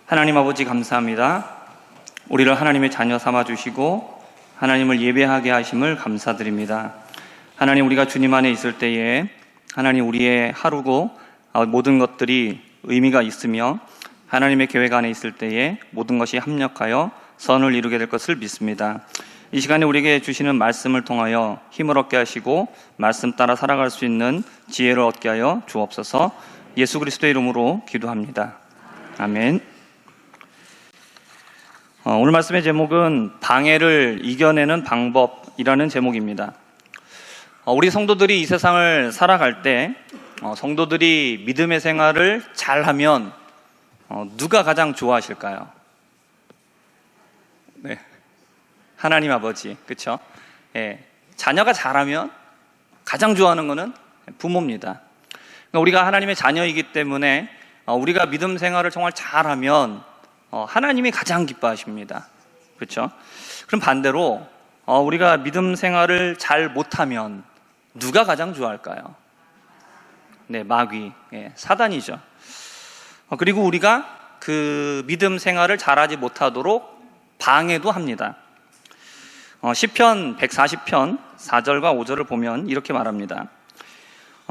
하나님 아버지 감사합니다. 우리를 하나님의 자녀 삼아주시고 하나님을 예배하게 하심을 감사드립니다. 하나님, 우리가 주님 안에 있을 때에 하나님 우리의 하루고 모든 것들이 의미가 있으며 하나님의 계획 안에 있을 때에 모든 것이 합력하여 선을 이루게 될 것을 믿습니다. 이 시간에 우리에게 주시는 말씀을 통하여 힘을 얻게 하시고 말씀 따라 살아갈 수 있는 지혜를 얻게 하여 주옵소서. 예수 그리스도의 이름으로 기도합니다. 아멘. 오늘 말씀의 제목은 방해를 이겨내는 방법이라는 제목입니다. 우리 성도들이 이 세상을 살아갈 때 성도들이 믿음의 생활을 잘하면 누가 가장 좋아하실까요? 네, 하나님 아버지, 그렇죠? 예, 자녀가 잘하면 가장 좋아하는 것은 부모입니다. 그러니까 우리가 하나님의 자녀이기 때문에 우리가 믿음 생활을 정말 잘하면 하나님이 가장 기뻐하십니다. 그렇죠? 그럼 반대로 우리가 믿음 생활을 잘 못하면 누가 가장 좋아할까요? 네, 마귀, 사단이죠. 그리고 우리가 그 믿음 생활을 잘하지 못하도록 방해도 합니다. 시편 140편 4절과 5절을 보면 이렇게 말합니다.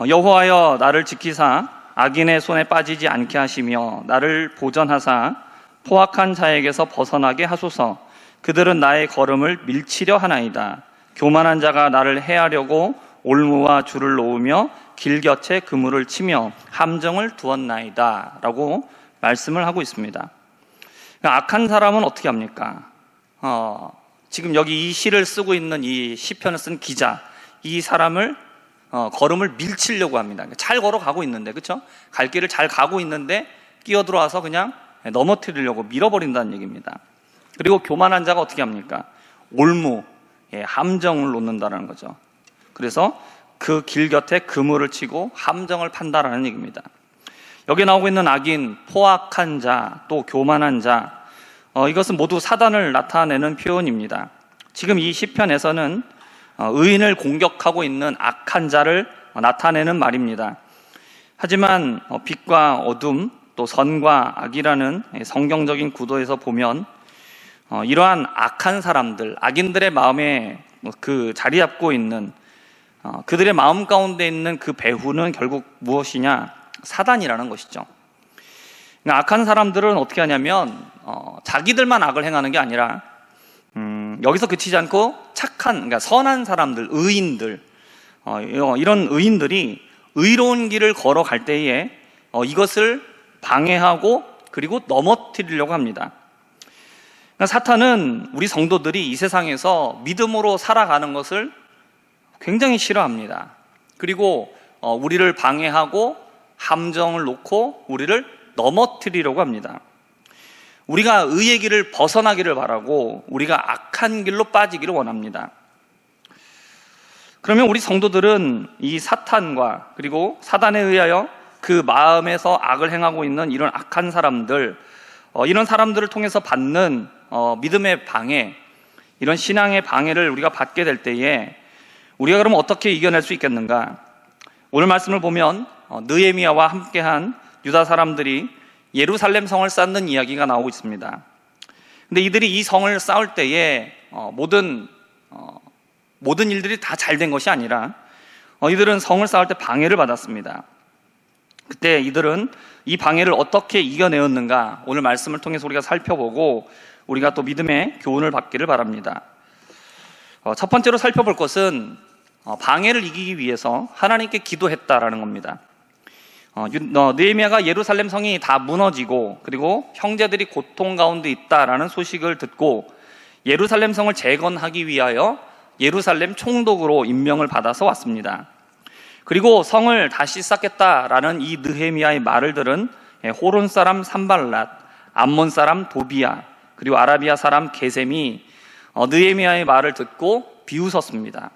여호와여 나를 지키사 악인의 손에 빠지지 않게 하시며 나를 보전하사 포악한 자에게서 벗어나게 하소서. 그들은 나의 걸음을 밀치려 하나이다. 교만한 자가 나를 해하려고 올무와 줄을 놓으며 길 곁에 그물을 치며 함정을 두었나이다 라고 말씀을 하고 있습니다. 그러니까 악한 사람은 어떻게 합니까? 지금 여기 이 시를 쓰고 있는 이 시편을 쓴 기자, 이 사람을 걸음을 밀치려고 합니다. 잘 걸어가고 있는데, 그렇죠? 갈 길을 잘 가고 있는데 끼어들어와서 그냥 넘어뜨리려고 밀어버린다는 얘기입니다. 그리고 교만한 자가 어떻게 합니까? 올무, 함정을 놓는다는 거죠. 그래서 그 길 곁에 그물을 치고 함정을 판다라는 얘기입니다. 여기 나오고 있는 악인, 포악한 자, 또 교만한 자, 이것은 모두 사단을 나타내는 표현입니다. 지금 이 시편에서는 의인을 공격하고 있는 악한 자를 나타내는 말입니다. 하지만 빛과 어둠, 또 선과 악이라는 성경적인 구도에서 보면 이러한 악한 사람들, 악인들의 마음에 그 자리 잡고 있는 그들의 마음 가운데 있는 그 배후는 결국 무엇이냐? 사단이라는 것이죠. 그러니까 악한 사람들은 어떻게 하냐면 자기들만 악을 행하는 게 아니라 여기서 그치지 않고 착한, 그러니까 선한 사람들, 의인들, 이런 의인들이 의로운 길을 걸어갈 때에 이것을 방해하고 그리고 넘어뜨리려고 합니다. 그러니까 사탄은 우리 성도들이 이 세상에서 믿음으로 살아가는 것을 굉장히 싫어합니다. 그리고 우리를 방해하고 함정을 놓고 우리를 넘어뜨리려고 합니다. 우리가 의의 길을 벗어나기를 바라고 우리가 악한 길로 빠지기를 원합니다. 그러면 우리 성도들은 이 사탄과 그리고 사단에 의하여 그 마음에서 악을 행하고 있는 이런 악한 사람들, 이런 사람들을 통해서 받는 믿음의 방해, 이런 신앙의 방해를 우리가 받게 될 때에 우리가 그러면 어떻게 이겨낼 수 있겠는가? 오늘 말씀을 보면 느헤미야와 함께한 유다 사람들이 예루살렘 성을 쌓는 이야기가 나오고 있습니다. 근데 이들이 이 성을 쌓을 때에 모든 일들이 다 잘 된 것이 아니라 이들은 성을 쌓을 때 방해를 받았습니다. 그때 이들은 이 방해를 어떻게 이겨내었는가, 오늘 말씀을 통해서 우리가 살펴보고 우리가 또 믿음의 교훈을 받기를 바랍니다. 첫 번째로 살펴볼 것은 방해를 이기기 위해서 하나님께 기도했다라는 겁니다. 느헤미야가 예루살렘 성이 다 무너지고 그리고 형제들이 고통 가운데 있다라는 소식을 듣고 예루살렘 성을 재건하기 위하여 예루살렘 총독으로 임명을 받아서 왔습니다. 그리고 성을 다시 쌓겠다라는 이 느헤미야의 말을 들은 호론 사람 산발랏, 암몬 사람 도비야, 그리고 아라비아 사람 게셈이 느헤미야의 말을 듣고 비웃었습니다.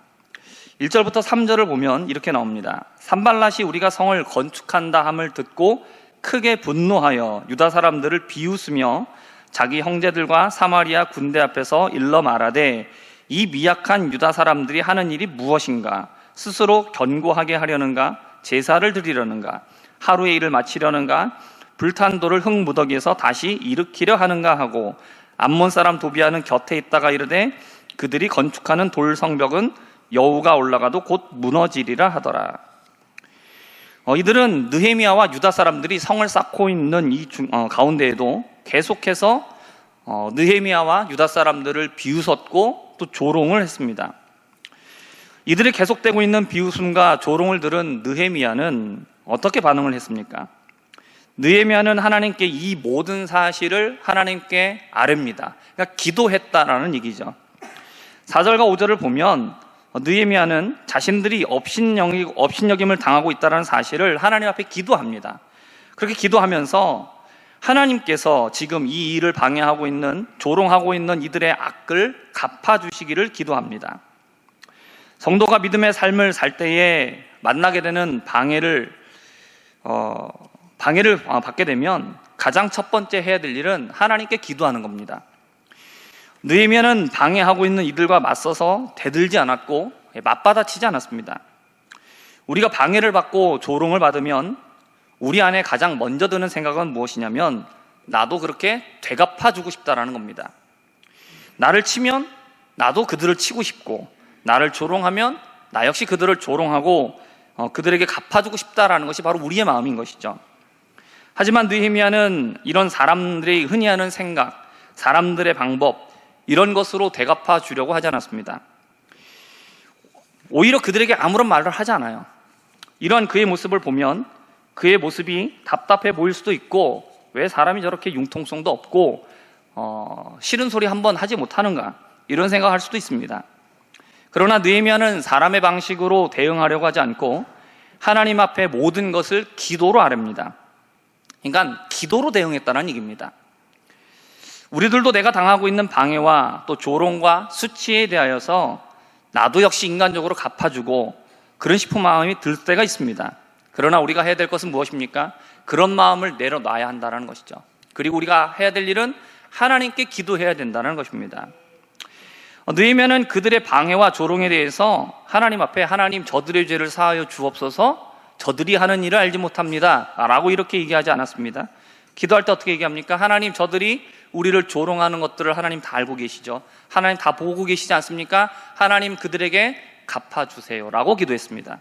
1절부터 3절을 보면 이렇게 나옵니다. 산발랏이 우리가 성을 건축한다 함을 듣고 크게 분노하여 유다 사람들을 비웃으며 자기 형제들과 사마리아 군대 앞에서 일러 말하되 이 미약한 유다 사람들이 하는 일이 무엇인가? 스스로 견고하게 하려는가? 제사를 드리려는가? 하루의 일을 마치려는가? 불탄 돌을 흙 무더기에서 다시 일으키려 하는가 하고 암몬 사람 도비아는 곁에 있다가 이르되 그들이 건축하는 돌 성벽은 여우가 올라가도 곧 무너지리라 하더라. 이들은 느헤미야와 유다 사람들이 성을 쌓고 있는 가운데에도 계속해서 느헤미야와 유다 사람들을 비웃었고 또 조롱을 했습니다. 이들이 계속되고 있는 비웃음과 조롱을 들은 느헤미야는 어떻게 반응을 했습니까? 느헤미야는 하나님께 이 모든 사실을 하나님께 아뢰입니다. 그러니까 기도했다라는 얘기죠. 4절과 5절을 보면 느헤미야는 자신들이 업신여김을 당하고 있다는 사실을 하나님 앞에 기도합니다. 그렇게 기도하면서 하나님께서 지금 이 일을 방해하고 있는, 조롱하고 있는 이들의 악을 갚아주시기를 기도합니다. 성도가 믿음의 삶을 살 때에 만나게 되는 방해를 받게 되면 가장 첫 번째 해야 될 일은 하나님께 기도하는 겁니다. 느헤미야는 방해하고 있는 이들과 맞서서 대들지 않았고 맞받아치지 않았습니다. 우리가 방해를 받고 조롱을 받으면 우리 안에 가장 먼저 드는 생각은 무엇이냐면 나도 그렇게 되갚아주고 싶다라는 겁니다. 나를 치면 나도 그들을 치고 싶고, 나를 조롱하면 나 역시 그들을 조롱하고 그들에게 갚아주고 싶다라는 것이 바로 우리의 마음인 것이죠. 하지만 느헤미야는 이런 사람들이 흔히 하는 생각, 사람들의 방법, 이런 것으로 되갚아 주려고 하지 않았습니다. 오히려 그들에게 아무런 말을 하지 않아요. 이러한 그의 모습을 보면 그의 모습이 답답해 보일 수도 있고, 왜 사람이 저렇게 융통성도 없고 싫은 소리 한번 하지 못하는가, 이런 생각을 할 수도 있습니다. 그러나 느헤미야는 사람의 방식으로 대응하려고 하지 않고 하나님 앞에 모든 것을 기도로 아뢰입니다. 그러니까 기도로 대응했다는 얘기입니다. 우리들도 내가 당하고 있는 방해와 또 조롱과 수치에 대하여서 나도 역시 인간적으로 갚아주고 그런 싶은 마음이 들 때가 있습니다. 그러나 우리가 해야 될 것은 무엇입니까? 그런 마음을 내려놔야 한다는 것이죠. 그리고 우리가 해야 될 일은 하나님께 기도해야 된다는 것입니다. 느헤미야는 그들의 방해와 조롱에 대해서 하나님 앞에 하나님 저들의 죄를 사하여 주옵소서, 저들이 하는 일을 알지 못합니다 라고 이렇게 얘기하지 않았습니다. 기도할 때 어떻게 얘기합니까? 하나님, 저들이 우리를 조롱하는 것들을 하나님 다 알고 계시죠. 하나님 다 보고 계시지 않습니까? 하나님 그들에게 갚아주세요 라고 기도했습니다.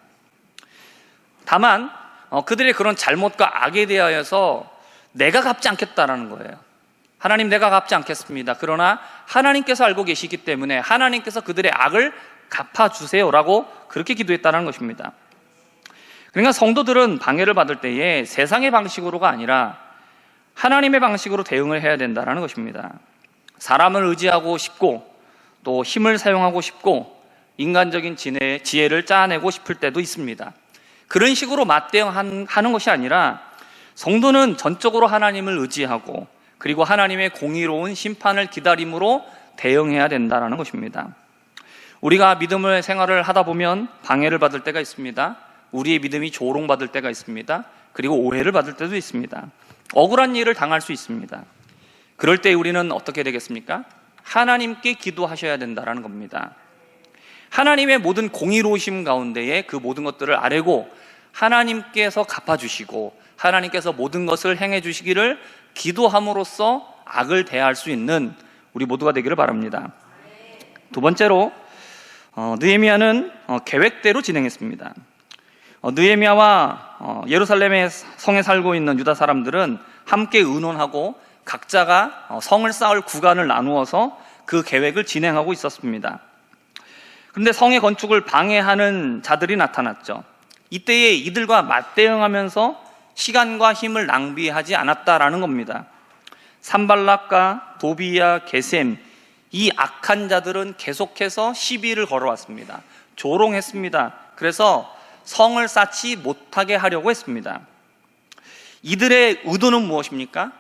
다만 그들의 그런 잘못과 악에 대하여서 내가 갚지 않겠다라는 거예요. 하나님, 내가 갚지 않겠습니다. 그러나 하나님께서 알고 계시기 때문에 하나님께서 그들의 악을 갚아주세요 라고 그렇게 기도했다는 것입니다. 그러니까 성도들은 방해를 받을 때에 세상의 방식으로가 아니라 하나님의 방식으로 대응을 해야 된다는 것입니다. 사람을 의지하고 싶고 또 힘을 사용하고 싶고 인간적인 지혜를 짜내고 싶을 때도 있습니다. 그런 식으로 맞대응하는 것이 아니라 성도는 전적으로 하나님을 의지하고 그리고 하나님의 공의로운 심판을 기다림으로 대응해야 된다는 것입니다. 우리가 믿음의 생활을 하다 보면 방해를 받을 때가 있습니다. 우리의 믿음이 조롱받을 때가 있습니다. 그리고 오해를 받을 때도 있습니다. 억울한 일을 당할 수 있습니다. 그럴 때 우리는 어떻게 되겠습니까? 하나님께 기도하셔야 된다는 겁니다. 하나님의 모든 공의로우심 가운데에 그 모든 것들을 아뢰고 하나님께서 갚아주시고 하나님께서 모든 것을 행해 주시기를 기도함으로써 악을 대할 수 있는 우리 모두가 되기를 바랍니다. 두 번째로 느헤미야는 계획대로 진행했습니다. 느헤미야와 예루살렘의 성에 살고 있는 유다 사람들은 함께 의논하고 각자가 성을 쌓을 구간을 나누어서 그 계획을 진행하고 있었습니다. 그런데 성의 건축을 방해하는 자들이 나타났죠. 이때에 이들과 맞대응하면서 시간과 힘을 낭비하지 않았다라는 겁니다. 산발락과 도비야, 게셈, 이 악한 자들은 계속해서 시비를 걸어왔습니다. 조롱했습니다. 그래서 성을 쌓지 못하게 하려고 했습니다. 이들의 의도는 무엇입니까?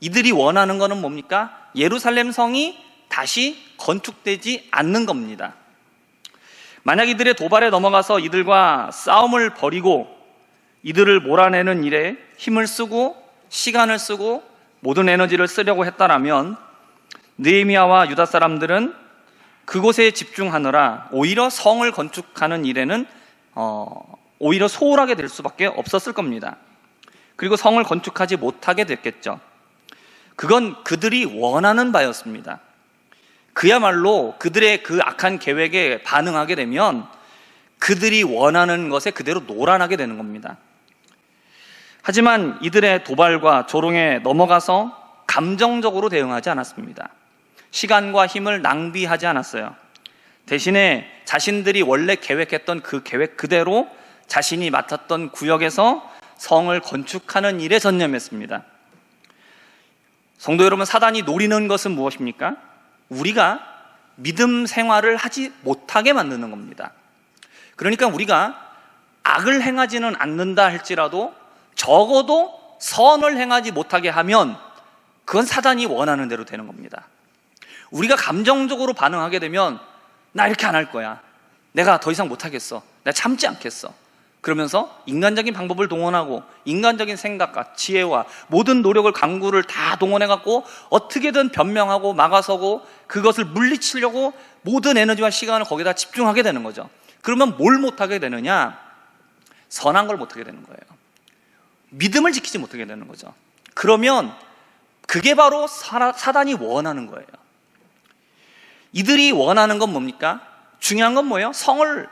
이들이 원하는 것은 뭡니까? 예루살렘 성이 다시 건축되지 않는 겁니다. 만약 이들의 도발에 넘어가서 이들과 싸움을 벌이고 이들을 몰아내는 일에 힘을 쓰고 시간을 쓰고 모든 에너지를 쓰려고 했다라면 느헤미야와 유다 사람들은 그곳에 집중하느라 오히려 성을 건축하는 일에는 오히려 소홀하게 될 수밖에 없었을 겁니다. 그리고 성을 건축하지 못하게 됐겠죠. 그건 그들이 원하는 바였습니다. 그야말로 그들의 그 악한 계획에 반응하게 되면 그들이 원하는 것에 그대로 노란하게 되는 겁니다. 하지만 이들의 도발과 조롱에 넘어가서 감정적으로 대응하지 않았습니다. 시간과 힘을 낭비하지 않았어요. 대신에 자신들이 원래 계획했던 그 계획 그대로 자신이 맡았던 구역에서 성을 건축하는 일에 전념했습니다. 성도 여러분, 사단이 노리는 것은 무엇입니까? 우리가 믿음 생활을 하지 못하게 만드는 겁니다. 그러니까 우리가 악을 행하지는 않는다 할지라도 적어도 선을 행하지 못하게 하면 그건 사단이 원하는 대로 되는 겁니다. 우리가 감정적으로 반응하게 되면 나 이렇게 안 할 거야, 내가 더 이상 못하겠어, 내가 참지 않겠어, 그러면서 인간적인 방법을 동원하고 인간적인 생각과 지혜와 모든 노력을 강구를 다 동원해갖고 어떻게든 변명하고 막아서고 그것을 물리치려고 모든 에너지와 시간을 거기다 집중하게 되는 거죠. 그러면 뭘 못하게 되느냐? 선한 걸 못하게 되는 거예요. 믿음을 지키지 못하게 되는 거죠. 그러면 그게 바로 사단이 원하는 거예요. 이들이 원하는 건 뭡니까? 중요한 건 뭐예요? 성을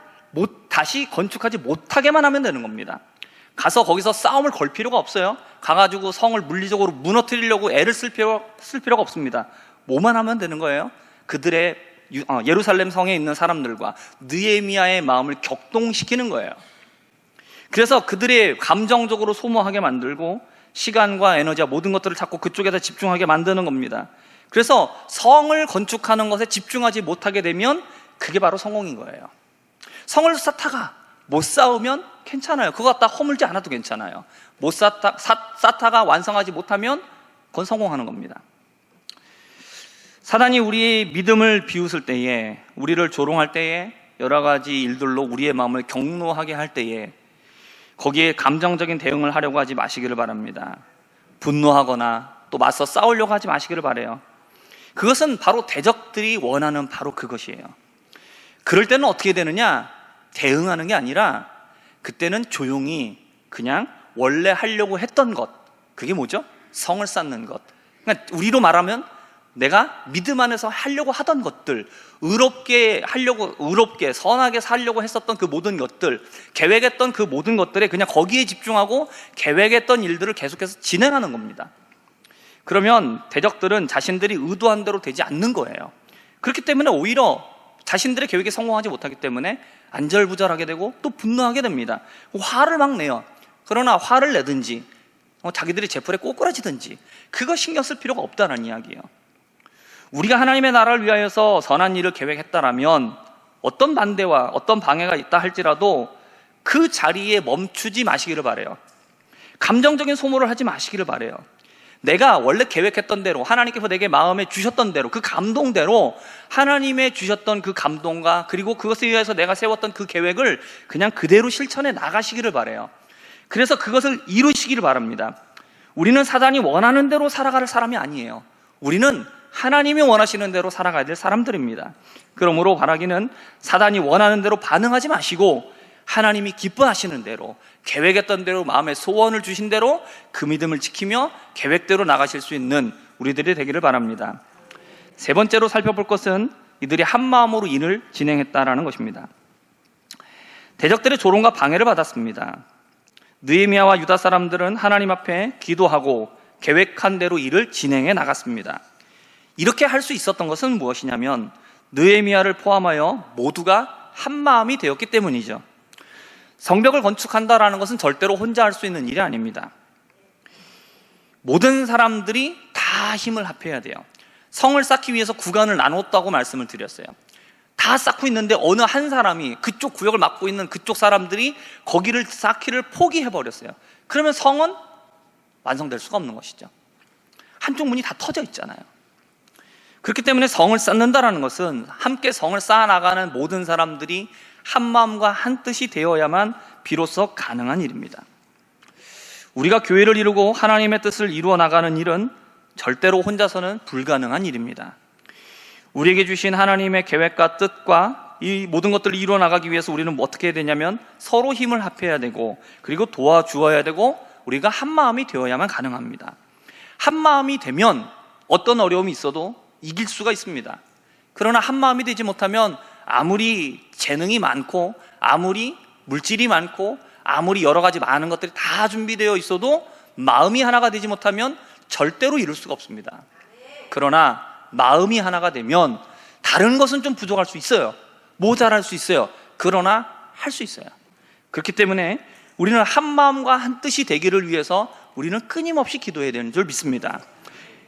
다시 건축하지 못하게만 하면 되는 겁니다. 가서 거기서 싸움을 걸 필요가 없어요. 가가지고 성을 물리적으로 무너뜨리려고 애를 쓸 필요가 없습니다. 뭐만 하면 되는 거예요? 그들의 예루살렘 성에 있는 사람들과 느헤미야의 마음을 격동시키는 거예요. 그래서 그들의 감정적으로 소모하게 만들고 시간과 에너지와 모든 것들을 자꾸 그쪽에다 집중하게 만드는 겁니다. 그래서 성을 건축하는 것에 집중하지 못하게 되면 그게 바로 성공인 거예요. 성을 쌓다가 못 쌓으면 괜찮아요. 그거 갖다 허물지 않아도 괜찮아요. 못 쌓다가 완성하지 못하면 그건 성공하는 겁니다. 사단이 우리의 믿음을 비웃을 때에, 우리를 조롱할 때에, 여러 가지 일들로 우리의 마음을 격노하게 할 때에 거기에 감정적인 대응을 하려고 하지 마시기를 바랍니다. 분노하거나 또 맞서 싸우려고 하지 마시기를 바라요. 그것은 바로 대적들이 원하는 바로 그것이에요. 그럴 때는 어떻게 되느냐? 대응하는 게 아니라 그때는 조용히 그냥 원래 하려고 했던 것, 그게 뭐죠? 성을 쌓는 것. 그러니까 우리로 말하면 내가 믿음 안에서 하려고 하던 것들, 의롭게 선하게 살려고 했었던 그 모든 것들, 계획했던 그 모든 것들에 그냥 거기에 집중하고 계획했던 일들을 계속해서 진행하는 겁니다. 그러면 대적들은 자신들이 의도한 대로 되지 않는 거예요. 그렇기 때문에 오히려 자신들의 계획에 성공하지 못하기 때문에 안절부절하게 되고 또 분노하게 됩니다. 화를 막 내요. 그러나 화를 내든지 자기들이 제풀에 꼬꾸라지든지 그거 신경 쓸 필요가 없다는 이야기예요. 우리가 하나님의 나라를 위하여서 선한 일을 계획했다라면 어떤 반대와 어떤 방해가 있다 할지라도 그 자리에 멈추지 마시기를 바라요. 감정적인 소모를 하지 마시기를 바라요. 내가 원래 계획했던 대로, 하나님께서 내게 마음에 주셨던 대로, 그 감동대로 하나님의 주셨던 그 감동과 그리고 그것에 의해서 내가 세웠던 그 계획을 그냥 그대로 실천해 나가시기를 바라요. 그래서 그것을 이루시기를 바랍니다. 우리는 사단이 원하는 대로 살아갈 사람이 아니에요. 우리는 하나님이 원하시는 대로 살아가야 될 사람들입니다. 그러므로 바라기는 사단이 원하는 대로 반응하지 마시고 하나님이 기뻐하시는 대로, 계획했던 대로, 마음에 소원을 주신 대로 그 믿음을 지키며 계획대로 나가실 수 있는 우리들이 되기를 바랍니다. 세 번째로 살펴볼 것은 이들이 한 마음으로 일을 진행했다라는 것입니다. 대적들의 조롱과 방해를 받았습니다. 느헤미야와 유다 사람들은 하나님 앞에 기도하고 계획한 대로 일을 진행해 나갔습니다. 이렇게 할 수 있었던 것은 무엇이냐면 느헤미야를 포함하여 모두가 한 마음이 되었기 때문이죠. 성벽을 건축한다라는 것은 절대로 혼자 할 수 있는 일이 아닙니다. 모든 사람들이 다 힘을 합해야 돼요. 성을 쌓기 위해서 구간을 나눴다고 말씀을 드렸어요. 다 쌓고 있는데 어느 한 사람이, 그쪽 구역을 맡고 있는 그쪽 사람들이 거기를 쌓기를 포기해버렸어요. 그러면 성은 완성될 수가 없는 것이죠. 한쪽 문이 다 터져 있잖아요. 그렇기 때문에 성을 쌓는다라는 것은 함께 성을 쌓아나가는 모든 사람들이 한 마음과 한 뜻이 되어야만 비로소 가능한 일입니다. 우리가 교회를 이루고 하나님의 뜻을 이루어 나가는 일은 절대로 혼자서는 불가능한 일입니다. 우리에게 주신 하나님의 계획과 뜻과 이 모든 것들을 이루어 나가기 위해서 우리는 어떻게 해야 되냐면 서로 힘을 합해야 되고, 그리고 도와주어야 되고, 우리가 한 마음이 되어야만 가능합니다. 한 마음이 되면 어떤 어려움이 있어도 이길 수가 있습니다. 그러나 한 마음이 되지 못하면 아무리 재능이 많고 아무리 물질이 많고 아무리 여러 가지 많은 것들이 다 준비되어 있어도 마음이 하나가 되지 못하면 절대로 이룰 수가 없습니다. 그러나 마음이 하나가 되면 다른 것은 좀 부족할 수 있어요. 모자랄 수 있어요. 그러나 할 수 있어요. 그렇기 때문에 우리는 한 마음과 한 뜻이 되기를 위해서 우리는 끊임없이 기도해야 되는 줄 믿습니다.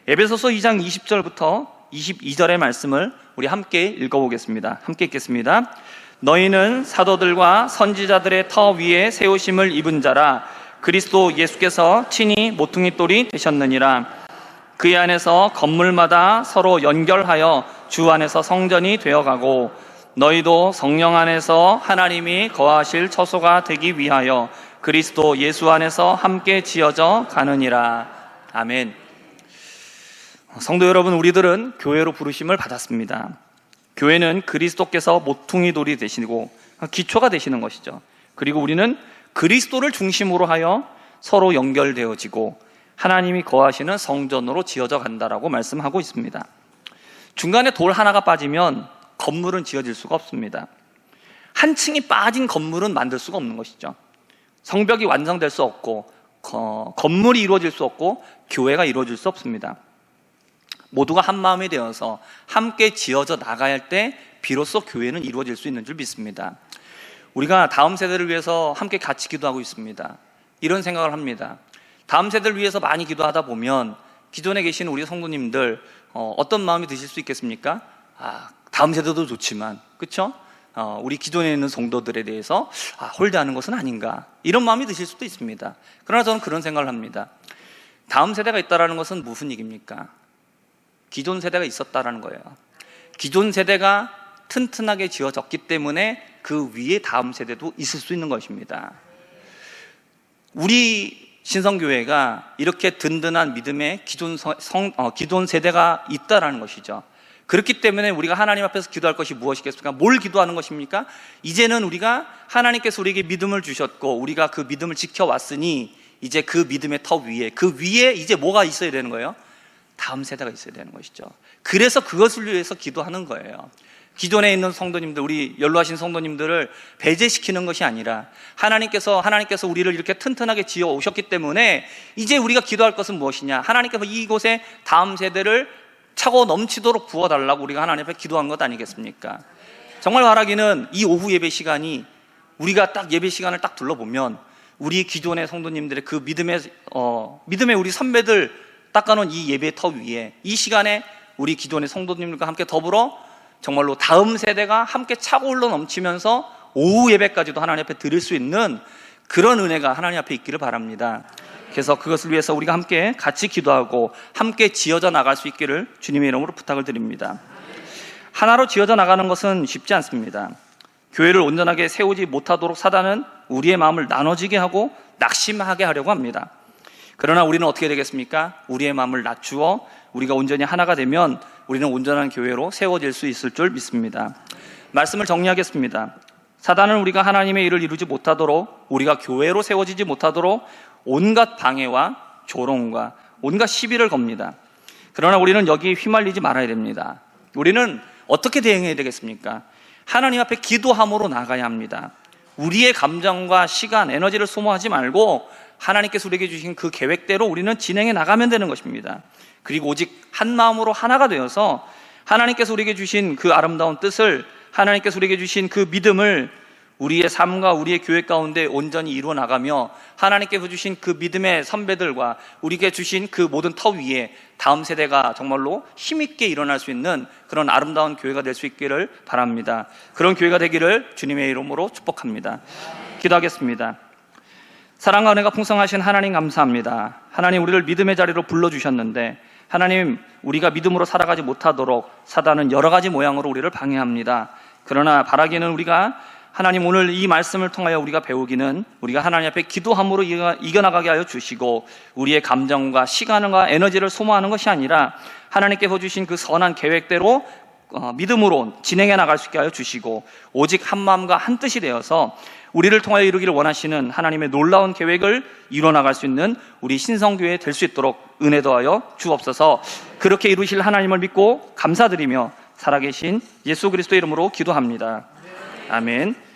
에베소서 2장 20절부터 22절의 말씀을 우리 함께 읽어보겠습니다. 함께 읽겠습니다. 너희는 사도들과 선지자들의 터 위에 세우심을 입은 자라. 그리스도 예수께서 친히 모퉁이 돌이 되셨느니라. 그의 안에서 건물마다 서로 연결하여 주 안에서 성전이 되어가고 너희도 성령 안에서 하나님이 거하실 처소가 되기 위하여 그리스도 예수 안에서 함께 지어져 가느니라. 아멘. 성도 여러분, 우리들은 교회로 부르심을 받았습니다. 교회는 그리스도께서 모퉁이 돌이 되시고 기초가 되시는 것이죠. 그리고 우리는 그리스도를 중심으로 하여 서로 연결되어지고 하나님이 거하시는 성전으로 지어져 간다라고 말씀하고 있습니다. 중간에 돌 하나가 빠지면 건물은 지어질 수가 없습니다. 한 층이 빠진 건물은 만들 수가 없는 것이죠. 성벽이 완성될 수 없고 건물이 이루어질 수 없고 교회가 이루어질 수 없습니다. 모두가 한 마음이 되어서 함께 지어져 나가야 할 때 비로소 교회는 이루어질 수 있는 줄 믿습니다. 우리가 다음 세대를 위해서 함께 같이 기도하고 있습니다. 이런 생각을 합니다. 다음 세대를 위해서 많이 기도하다 보면 기존에 계신 우리 성도님들 어떤 마음이 드실 수 있겠습니까? 다음 세대도 좋지만, 그렇죠? 우리 기존에 있는 성도들에 대해서 홀대하는 것은 아닌가, 이런 마음이 드실 수도 있습니다. 그러나 저는 그런 생각을 합니다. 다음 세대가 있다는 것은 무슨 얘기입니까? 기존 세대가 있었다라는 거예요. 기존 세대가 튼튼하게 지어졌기 때문에 그 위에 다음 세대도 있을 수 있는 것입니다. 우리 신성교회가 이렇게 든든한 믿음의 기존 세대가 있다라는 것이죠. 그렇기 때문에 우리가 하나님 앞에서 기도할 것이 무엇이겠습니까? 뭘 기도하는 것입니까? 이제는 우리가 하나님께서 우리에게 믿음을 주셨고 우리가 그 믿음을 지켜왔으니 이제 그 믿음의 터 위에, 그 위에 이제 뭐가 있어야 되는 거예요? 다음 세대가 있어야 되는 것이죠. 그래서 그것을 위해서 기도하는 거예요. 기존에 있는 성도님들, 우리 연로하신 성도님들을 배제시키는 것이 아니라 하나님께서 우리를 이렇게 튼튼하게 지어 오셨기 때문에 이제 우리가 기도할 것은 무엇이냐? 하나님께서 이곳에 다음 세대를 차고 넘치도록 부어달라고 우리가 하나님 앞에 기도한 것 아니겠습니까? 정말 바라기는 이 오후 예배 시간이, 우리가 딱 예배 시간을 딱 둘러보면 우리 기존의 성도님들의 그 믿음의 우리 선배들 닦아놓은 이 예배 터 위에 이 시간에 우리 기존의 성도님들과 함께 더불어 정말로 다음 세대가 함께 차고 흘러 넘치면서 오후 예배까지도 하나님 앞에 드릴 수 있는 그런 은혜가 하나님 앞에 있기를 바랍니다. 그래서 그것을 위해서 우리가 함께 같이 기도하고 함께 지어져 나갈 수 있기를 주님의 이름으로 부탁을 드립니다. 하나로 지어져 나가는 것은 쉽지 않습니다. 교회를 온전하게 세우지 못하도록 사단은 우리의 마음을 나눠지게 하고 낙심하게 하려고 합니다. 그러나 우리는 어떻게 되겠습니까? 우리의 마음을 낮추어 우리가 온전히 하나가 되면 우리는 온전한 교회로 세워질 수 있을 줄 믿습니다. 말씀을 정리하겠습니다. 사단은 우리가 하나님의 일을 이루지 못하도록, 우리가 교회로 세워지지 못하도록 온갖 방해와 조롱과 온갖 시비를 겁니다. 그러나 우리는 여기에 휘말리지 말아야 됩니다. 우리는 어떻게 대응해야 되겠습니까? 하나님 앞에 기도함으로 나가야 합니다. 우리의 감정과 시간, 에너지를 소모하지 말고 하나님께서 우리에게 주신 그 계획대로 우리는 진행해 나가면 되는 것입니다. 그리고 오직 한 마음으로 하나가 되어서 하나님께서 우리에게 주신 그 아름다운 뜻을, 하나님께서 우리에게 주신 그 믿음을 우리의 삶과 우리의 교회 가운데 온전히 이루어 나가며 하나님께서 주신 그 믿음의 선배들과 우리에게 주신 그 모든 터 위에 다음 세대가 정말로 힘있게 일어날 수 있는 그런 아름다운 교회가 될 수 있기를 바랍니다. 그런 교회가 되기를 주님의 이름으로 축복합니다. 기도하겠습니다. 사랑과 은혜가 풍성하신 하나님 감사합니다. 하나님, 우리를 믿음의 자리로 불러주셨는데 하나님, 우리가 믿음으로 살아가지 못하도록 사단은 여러 가지 모양으로 우리를 방해합니다. 그러나 바라기는 우리가 하나님, 오늘 이 말씀을 통하여 우리가 배우기는 우리가 하나님 앞에 기도함으로 이겨나가게 하여 주시고 우리의 감정과 시간과 에너지를 소모하는 것이 아니라 하나님께서 주신 그 선한 계획대로 믿음으로 진행해 나갈 수 있게 하여 주시고 오직 한 마음과 한 뜻이 되어서 우리를 통하여 이루기를 원하시는 하나님의 놀라운 계획을 이루어 나갈 수 있는 우리 신성교회 될 수 있도록 은혜 더하여 주옵소서. 그렇게 이루실 하나님을 믿고 감사드리며 살아계신 예수 그리스도 이름으로 기도합니다. 아멘.